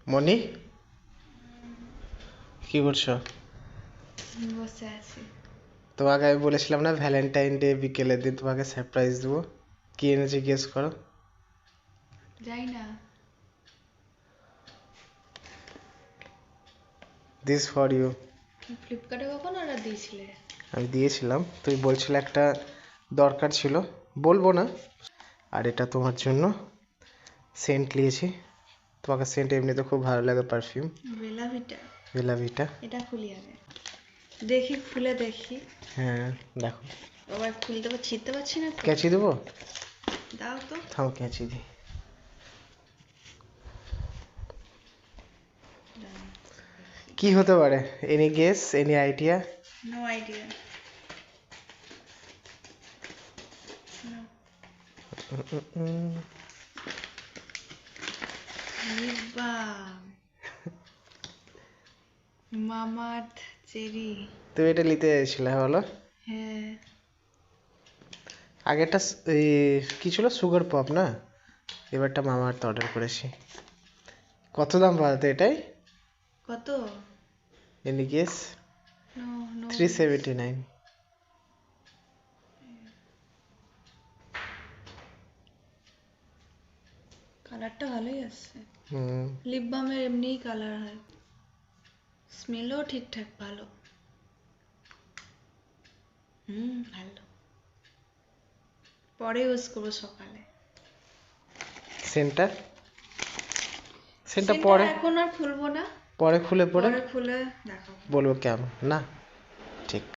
মনি কি করছো? বসে আছি। তোমাকে আমি বলেছিলাম না ভ্যালেন্টাইন ডে বিকেলের দিন তোমাকে সারপ্রাইজ দেবো। কি এনেছি গেস করো। যাই না। This for you. ফ্লিপকার্টে কখন অর্ডার দিয়েছিলে? আমি দিয়েছিলাম, তুমি বলছিলে একটা দরকার ছিল, বলবো না। আর এটা তোমার জন্য সেন্ট নিয়েছি। তোমাকে সেন্ট এমনিতে খুব ভালো লাগে, পারফিউম বেলা ভিটা। বেলা ভিটা। এটা খুলি আগে, দেখি খুলে দেখি। হ্যাঁ দেখো। আবার খুলতে ছিঁড়তে পারছি না তো। ক্যাচি দেবো? দাও তো। থাও ক্যাচি দিই। কি হতে পারে? Any guess, any idea? No idea. Lip balm, Mamaearth cherry. তুমি এটা নিতে চাইছিলে, হ্যাঁ বলো। হ্যাঁ। আগেরটা এই কি ছিল, সুগার পপ না? এবারটা মামাআর্থ অর্ডার করেছি। কত দাম বলতো এটাই? কত? Any guess? No no. 379। কালারটা ভালোই আসছে। হুম। লিপ বামের এমনিই কালার হয়, স্মেলও ঠিকঠাক ভালো। ভালো। পরে ইউজ করবো সকালে। সেন্টার সেন্টার সেটা পরে এখন আর খুলবো না, পরে খুলে পরে পরে খুলে দেখাবো। বলবো কেমন না। ঠিক।